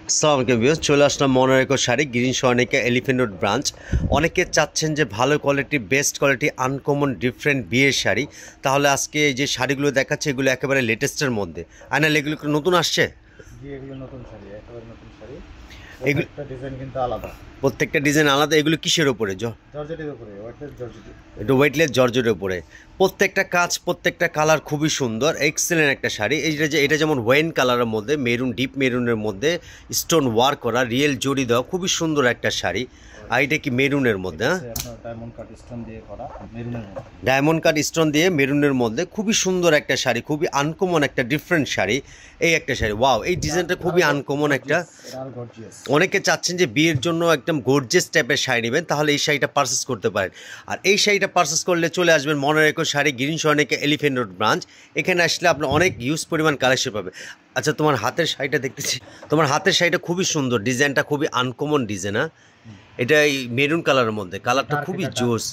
আসসালামু আলাইকুম ভিউয়ার্স, চলে আসলাম Monoreko sari green Swarnika Elephant Road branch. অনেকে চাচ্ছেন যে ভালো quality, best quality, uncommon different বিয়ের শাড়ি। তাহলে আজকে এই যে শাড়িগুলো দেখাচ্ছে এগুলো একেবারে লেটেস্টের মধ্যে। আয়নাল এগুলো কি নতুন আসছে? জি, এগুলো নতুন শাড়ি, একেবারে নতুন শাড়ি। এগুলো প্রত্যেকটা ডিজাইন কিন্তু আলাদা। প্রত্যেকটা ডিজাইন আলাদা। এগুলো কিসের ওপরে? জর্জেটের উপরে, ওয়েটলেস জর্জেট। একটু ওয়েটলেস জর্জেটের উপরে। প্রত্যেকটা কাজ, প্রত্যেকটা কালার খুবই সুন্দর, এক্সেলেন্ট একটা শাড়ি। এটা যেমন ওয়াইন কালারের মধ্যে, মেরুন, ডিপ মেরুনের মধ্যে স্টোন ওয়ার্ক করা, রিয়েল জড়ি দেওয়া, খুবই সুন্দর একটা শাড়ি। আর এটা কি মেরুনের মধ্যে? হ্যাঁ, আপনার ডায়মন্ড কাট স্টোন দিয়ে করা, মেরুনের মধ্যে। ডায়মন্ড কাট স্টোন দিয়ে মেরুনের মধ্যে খুবই সুন্দর একটা শাড়ি, খুবই আনকমন একটা ডিফারেন্ট শাড়ি। এই একটা শাড়ি, ওয়াও, এই ডিজাইনটা খুবই আনকমন একটা। অনেকে চাচ্ছেন যে বিয়ের জন্য একদম গর্জিয়াস টাইপের শাড়ি নেবেন, তাহলে এই শাড়িটা পারচেস করতে পারেন। আর এই শাড়িটা পারচেস করলে চলে আসবেন Monoreko sari green Swarnika Elephant Road branch. এখানে আসলে আপনি অনেক হিউজ পরিমাণ কালেকশন পাবে। আচ্ছা, তোমার হাতের শাড়িটা দেখতেছি, তোমার হাতের শাড়িটা খুবই সুন্দর, ডিজাইনটা খুবই আনকমন ডিজাইন। হ্যাঁ, এটা এই মেরুন কালারের মধ্যে, কালারটা খুবই জোস,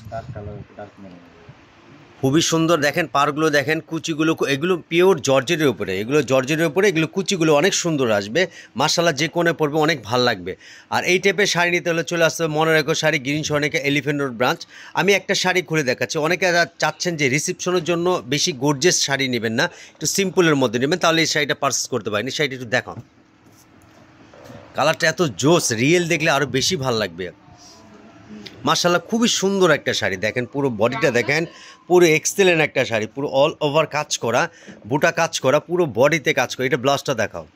খুবই সুন্দর। দেখেন পাড়গুলো, দেখেন কুচিগুলো, এগুলো পিওর জর্জেটের উপরে, এগুলো জর্জেটের উপরে, এগুলো কুচিগুলো অনেক সুন্দর আসবে। মাশাআল্লাহ, যে কোণে পড়বে অনেক ভালো লাগবে। আর এই টাইপের শাড়ি নিতে হলে চলে আসতে হবে Monoreko sari green Swarnika Elephant Road branch. আমি একটা শাড়ি খুলে দেখাচ্ছি। অনেকে চাচ্ছেন যে রিসেপশনের জন্য বেশি গর্জিয়াস শাড়ি নেবেন না, একটু সিম্পলের মধ্যে নেবেন, তাহলে এই শাড়িটা পারচেস করতে পারেন। এই শাড়িটা একটু দেখান, কালারটা এত জোস, রিয়েল দেখলে আরও বেশি ভালো লাগবে। মাশাআল্লাহ, খুবই সুন্দর একটা শাড়ি। দেখেন পুরো বডিটা, দেখেন পুরো এক্সেলেন্ট একটা শাড়ি, পুরো অল ওভার কাজ করা, বুটা কাজ করা, পুরো বডিতে কাজ করা। এটা ব্লাউজটা দেখাও।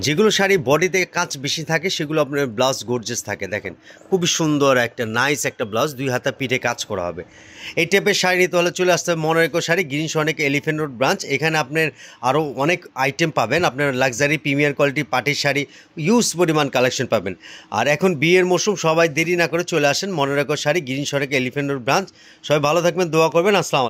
যেগুলো শাড়ি বডিতে কাজ বেশি থাকে সেগুলো আপনার ব্লাউজ গর্জিয়াস থাকে। দেখেন খুবই সুন্দর একটা নাইস একটা ব্লাউজ, 2 হাতা পিঠে কাজ করা হবে। এই টাইপের শাড়ি নিতে হলে চলে আসতে হবে Monoreko sari green Swarnika Elephant Road branch. এখানে আপনার আরও অনেক আইটেম পাবেন, আপনার লাক্সারি প্রিমিয়ার কোয়ালিটি পাটির শাড়ি, হিউজ পরিমাণ কালেকশন পাবেন। আর এখন বিয়ের মৌসুম, সবাই দেরি না করে চলে আসেন Monoreko sari green Swarnika Elephant Road branch. সবাই ভালো থাকবেন, দোয়া করবেন। আসসালাম।